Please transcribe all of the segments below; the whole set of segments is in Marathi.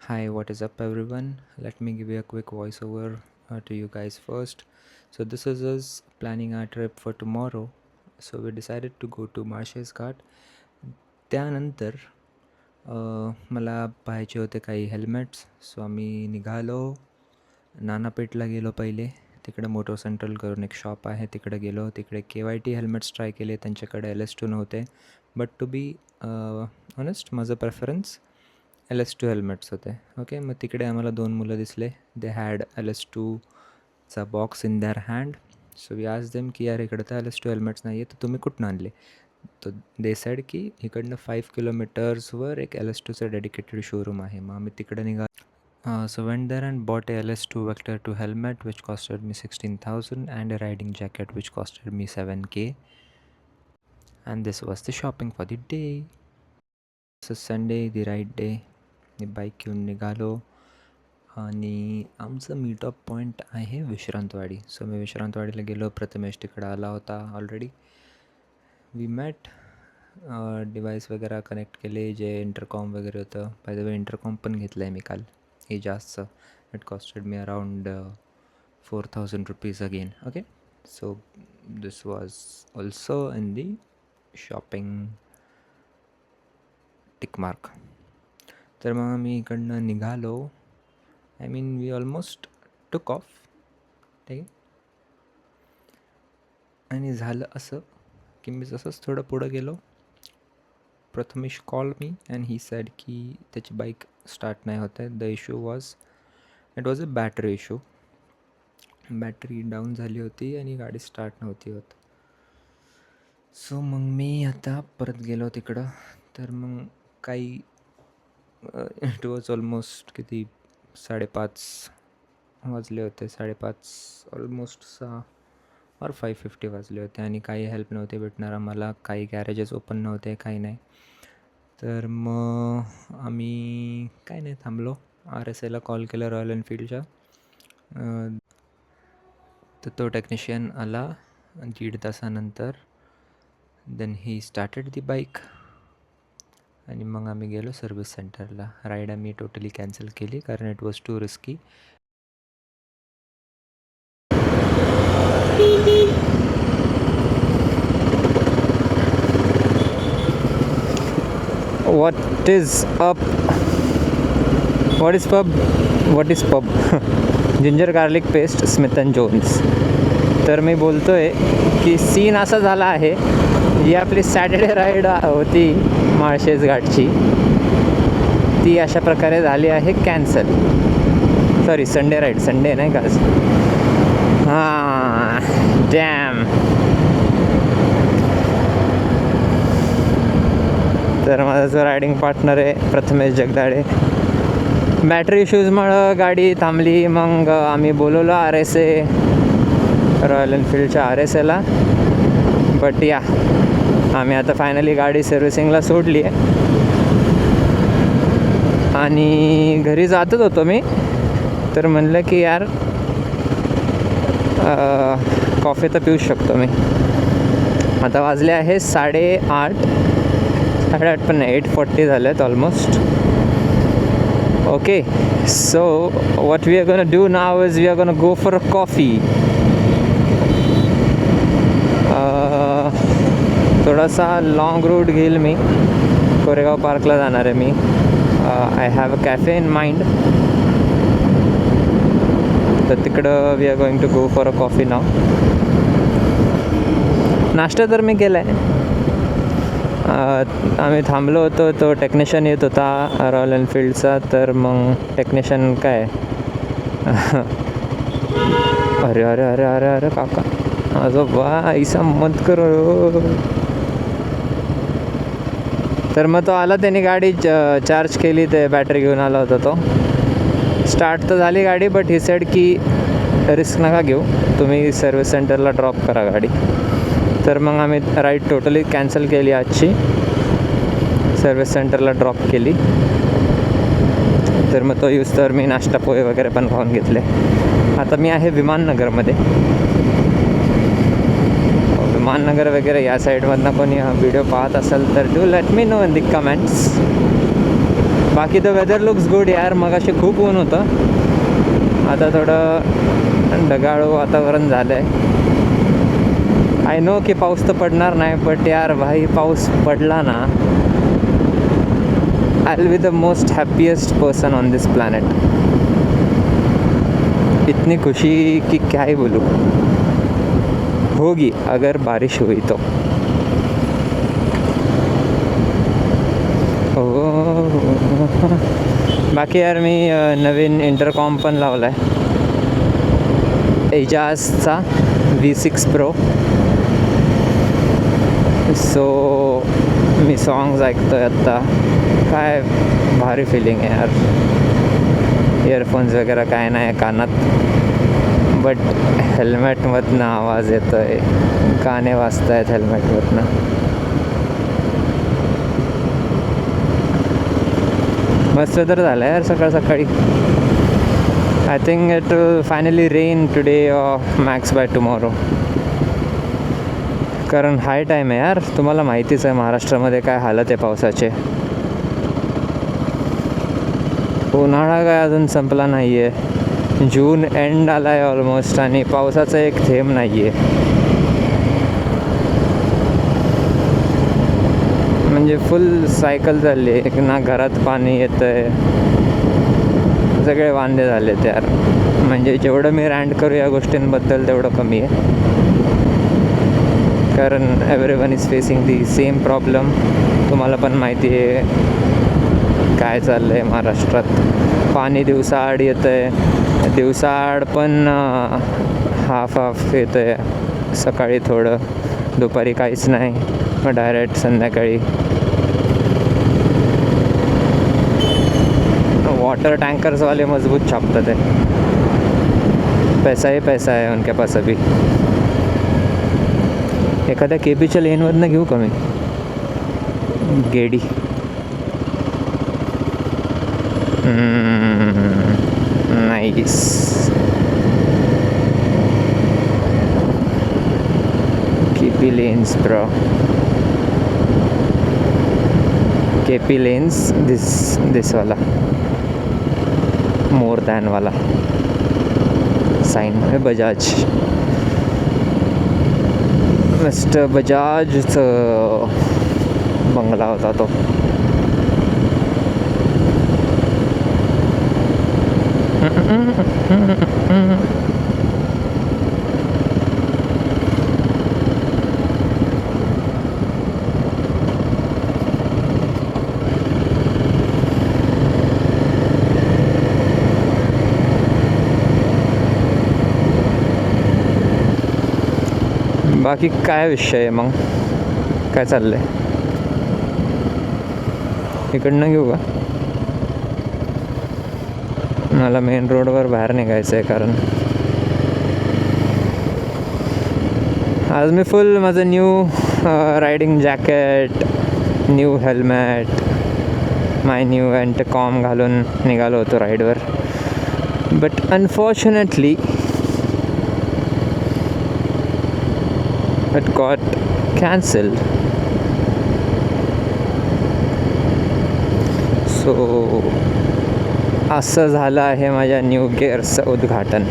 Hi, what is up, everyone? Let me give you a quick voiceover to you guys first. So, this is us planning our trip for tomorrow. So, we decided to go to Marshes Ghat. त्यानंतर मला पाहायचे होते काही हेल्मेट्स. सो आम्ही निघालो. नानापेठला गेलो पहिले. तिकडे मोटो सेंट्रल करून एक शॉप आहे, तिकडे गेलो. तिकडे KYT हेल्मेट्स ट्राय केले. त्यांच्याकडे LS2 नव्हते. बट टू बी ऑनेस्ट, माझं प्रेफरन्स LS2 हेल्मेट्स होते. ओके, मग तिकडे आम्हाला 2 मुलं दिसले. दे हॅड LS2चा box in their hand. So we asked them की यार, इकडं तर LS2 हेल्मेट्स नाही आहे, तर तुम्ही कुठून आणले? तर दे सेड की इकडनं 5 किलोमीटर्सवर एक LS2चं डेडिकेटेड शोरूम आहे. मग आम्ही तिकडे so went there and bought a LS2 Vector 2 helmet which costed me 16,000 and a riding jacket which costed me 7K. And this was the shopping for the day. So Sunday, the right day. Me bike घेऊन निघालो आणि आमचं मीटअप पॉईंट आहे विश्रांतवाडी. सो मी विश्रांतवाडीला गेलो. प्रथमेश तिकडं आला होता ऑलरेडी. वी मॅट, डिवाईस वगैरे कनेक्ट केले, जे इंटरकॉम वगैरे होतं. बाय द वे, इंटरकॉम पण घेतलं आहे मी काल एजाजचं. It costed me around 4,000 rupees again. Okay, so this was also in the shopping tick mark. तर मग मी इकडनं निघालो. I mean we almost took off. ठीक आहे. आणि झालं असं की मी जसंच थोडं पुढं गेलो, Prathamesh call me and he said की त्याची बाईक स्टार्ट नाही होत आहे. The issue it was a battery issue. Battery down झाली होती आणि गाडी स्टार्ट नव्हती होत. सो मग मी आता परत गेलो तिकडं. तर मग काही इट वॉज ऑलमोस्ट किती 5:30 वाजले होते. 5:30 ऑलमोस्ट 6 और 5:50 वाजले होते आणि काही हेल्प नव्हते भेटणार आम्हाला. काही गॅरेजेस ओपन नव्हते, काही नाही. तर मग आम्ही काही नाही थांबलो. RSAला कॉल केला, रॉयल एनफिल्डच्या. तर तो टेक्निशियन आला 1.5 तासानंतर. Then he started the bike आणि मग आम्ही गेलो सर्व्हिस सेंटरला. राईड आम्ही टोटली कॅन्सल केली कारण it was too risky. What is up? What is pub? What is pub? Ginger garlic paste Smith and Jones. तर मी बोलतो आहे की सीन असा झाला आहे, जी आपली सॅटर्डे राईड होती माळशेज घाटची, ती अशा प्रकारे झाली आहे cancel. Sorry, Sunday ride, Sunday नाही का आज. हां, डॅम. तर माझा जो रायडिंग पार्टनर आहे प्रथमेश जगदाळे, बॅटरी इश्यूजमुळं गाडी थांबली. मग आम्ही बोलवलं RSA, रॉयल एनफिल्डच्या RSAला. बट या, आम्ही आता फायनली गाडी सर्व्हिसिंगला सोडली आहे आणि घरी जातच होतो मी. तर म्हणलं की यार, कॉफी तर पिऊच शकतो मी. आता वाजले आहे 8:30 पण नाही, 8:40 झाले आहेत almost. Okay, so what we are gonna do now is we are gonna go for a coffee. थोडासा लॉंग रूट घेईल मी. कोरेगाव पार्कला जाणार आहे मी. I have a cafe in mind. तर तिकडं we are going to go for a coffee now. नाश्ता तर मी केला आहे. आम्ही थांबलो होतो, तो टेक्निशियन येत होता रॉयल एनफिल्डचा. तर मग टेक्निशियन काय अरे अरे अरे अरे अरे काका, माझं बा ऐसा मत करो. तर मग तो आला, त्याने गाडी चार्ज केली, ते बॅटरी घेऊन आला होता तो. स्टार्ट तर झाली गाडी, बट ही सेड की रिस्क नका घेऊ, तुम्ही सर्व्हिस सेंटरला ड्रॉप करा गाडी. तर मग आम्ही राईड टोटली कॅन्सल केली आजची. सर्व्हिस सेंटरला ड्रॉप केली. तर मग तो यूज तर मी नाश्ता पोहे वगैरे पण खाऊन घेतले. आता मी आहे विमाननगरमध्ये. विमाननगर वगैरे या साईडमधनं कोणी हा व्हिडिओ पाहत असेल तर do let me know in the comments. बाकी द वेदर लुक्स गुड यार. मग असे खूप ऊन होतं, आता थोडं ढगाळू वातावरण झालं आहे. आय नो की पाऊस तर पडणार नाही, बट यार भाई पाऊस पडला ना, I will be the most happiest person on this planet. इतनी खुशी कि क्या ही बोलूँ. होगी अगर बारिश हुई तो. बाकी यार मी नवीन इंटरकॉम पण लावला आहे, एजाजचा V6 Pro. सो मी सॉंग्स ऐकतो आहे आत्ता. काय भारी फिलिंग आहे यार. इयरफोन्स वगैरे काय नाही कानात, बट हेल्मेटमधनं आवाज येतो आहे, गाणे वाजत आहेत हेल्मेटमधनं. मस्त वेदर झालं यार सकाळ सकाळी. I think it will finally rain today or max by tomorrow. कारण हाय टाईम आहे यार, तुम्हाला माहितीच आहे महाराष्ट्रामध्ये काय हालत आहे पावसाचे. उन्हाळा काय अजून संपला नाही आहे, जून एंड आला आहे ऑलमोस्ट, आणि पावसाचा एक थेंब नाही आहे. म्हणजे फुल सायकल चालली आहे, ना घरात पाणी येतं आहे, सगळे वांदे झाले यार. म्हणजे जेवढं मी रँट करू या गोष्टींबद्दल तेवढं कमी आहे, कारण everyone is facing the same problem. तुम्हाला पण माहिती आहे काय चाललं आहे महाराष्ट्रात. पाणी दिवसाआड येतं आहे, दिवसाआड पण हाफ येतं आहे. सकाळी थोडं, दुपारी काहीच नाही, मग डायरेक्ट संध्याकाळी. वाटर टँकर्सवाले मजबूत छापतात आहे. पैसा ही पैसा आहे उनके पास अभी. एखाद्या KPच्या लेनमधनं घेऊ का मी गेडी. Nice. KP lanes bro. KP lanes this वाला मोर दॅन वाला साइन है बजाज. मिस्टर बजाजचं बंगला होता तो. बाकी काय विषय आहे मग, काय चाललं आहे. इकडनं घेऊ का. मला मेन रोडवर बाहेर निघायचं आहे, कारण आज मी फुल माझं new riding jacket, new helmet, my new intercom घालून निघालो होतो राईडवर. But unfortunately it got cancelled. So असं झालं आहे माझ्या न्यू गिअरचं उद्घाटन.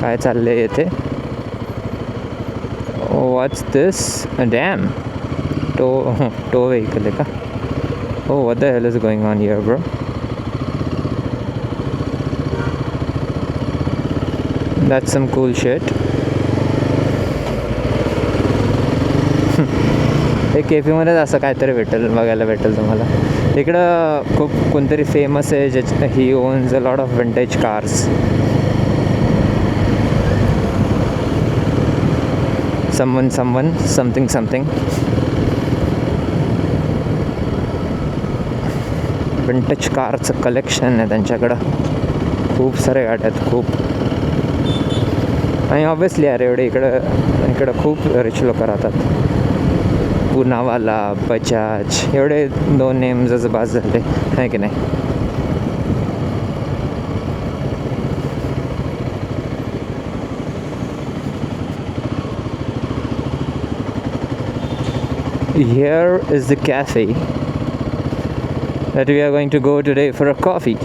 काय चाललंय येथे. व्हॉट्स दिस. डॅम. टो व्हेकल आहे का. Oh, what the hell is going on here, bro? That's some cool shit. हे केफीमध्येच असं काहीतरी बघायला भेटेल तुम्हाला. इकडं खूप कोणतरी फेमस आहे ज्याची ही owns a lot of vintage cars. Something vintage कारचं कलेक्शन आहे त्यांच्याकडं. खूप सारे गाड्या आहेत, खूप. आणि ऑब्विसली यार एवढे इकडं खूप रिच लोक राहतात. पुनावाला, बजाज, एवढे 2 नेम्सच बाज झाले आहे की नाही. here is the cafe that we are going to go today for a coffee.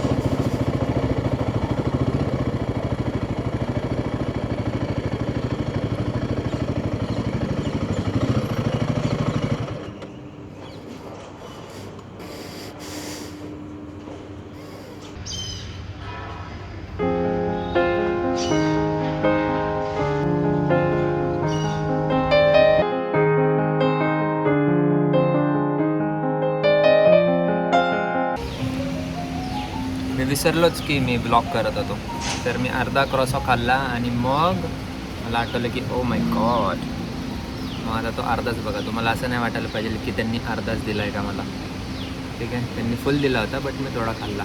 मी विसरलोच की मी ब्लॉग करत होतो, तर मी अर्धा क्रॉसॉ खाल्ला आणि मग मला आठवलं की ओ माय गॉड. मग आता तो अर्धाच बघा. तुम्हाला असं नाही वाटायला पाहिजे की त्यांनी अर्धाच दिला आहे का मला. ठीक आहे, त्यांनी फुल दिला होता बट मी थोडा खाल्ला.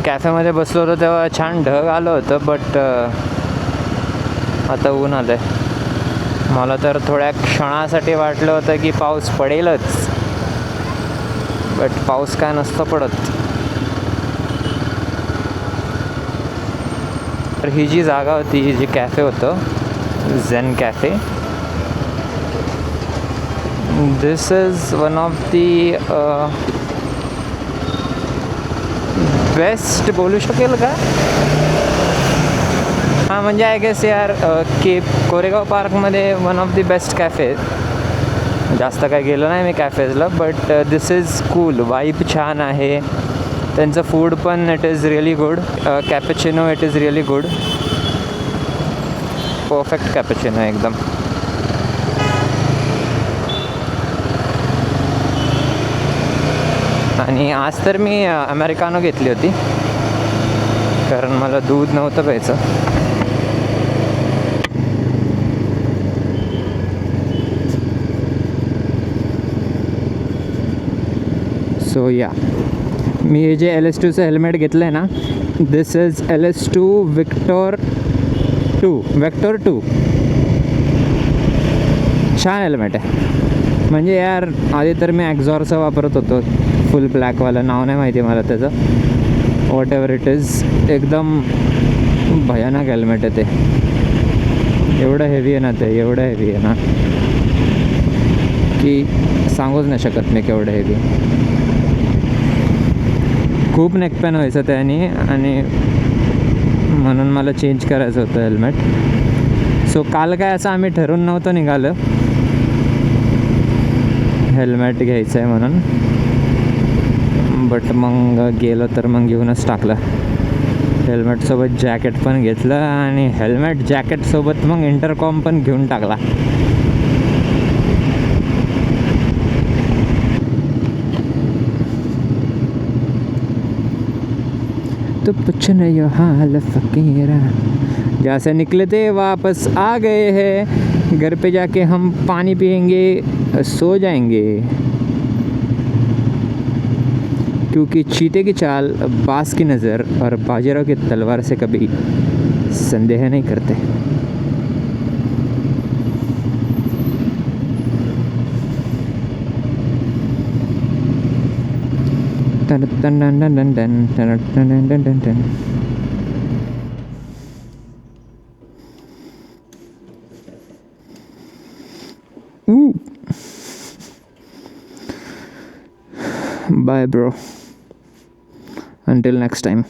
कॅफेमध्ये बसलो होतो तेव्हा छान ढग आलं होतं, बट आता ऊन आलं आहे. मला तर थोड्या क्षणासाठी वाटलं होतं की पाऊस पडेलच, बट पाऊस काय नसतं पडत. तर ही जी जागा होती, ही जी कॅफे होतं, Zen cafe, this is one of the best बोलू शकेल का? हां, म्हणजे आय गेस यार कोरेगाव पार्कमध्ये one of the best cafe. जास्त काय गेलो नाही मी कॅफेजला, but this is cool. Vibe छान आहे. त्यांचं फूड पण it is really good. Cappuccino it is really good. Perfect cappuccino एकदम. आणि आज तर मी अमेरिकानो घेतली होती, कारण मला दूध नव्हतं प्यायचं. सो या, मी हे जे LS2चं हेल्मेट घेतलं आहे ना, दिस इज LS2 Vector 2. छान हेल्मेट आहे. म्हणजे यार आधी तर मी ॲक्झॉरचं वापरत होतो, फुल ब्लॅकवालं. नाव नाही माहिती मला त्याचं. वॉट एव्हर इट इज, एकदम भयानक हेल्मेट आहे ते. एवढं हेवी आहे ना ते, एवढं हेवी आहे ना की सांगूच नाही शकत मी केवढं हेवी. खूप नेकपेन व्हायचं त्याने, आणि म्हणून मला चेंज करायचं होतं हेल्मेट. सो काल काय असं आम्ही ठरवून नव्हतं निघालं हेल्मेट घ्यायचं आहे म्हणून, बट मग गेलो तर मग घेऊनच टाकलं. हेल्मेटसोबत जॅकेट पण घेतलं, आणि हेल्मेट जॅकेटसोबत मग इंटरकॉम पण घेऊन टाकला. तो कुछ नहीं हाल फकीरा, जहाँ से निकले थे वापस आ गए हैं. घर पे जाके हम पानी पियेंगे, सो जाएंगे, क्योंकि चीते की चाल, बास की नज़र और बाजीराव की तलवार से कभी संदेह नहीं करते. टन टन टन टन टन टन टन टन टन टन. Bye bro, until next time.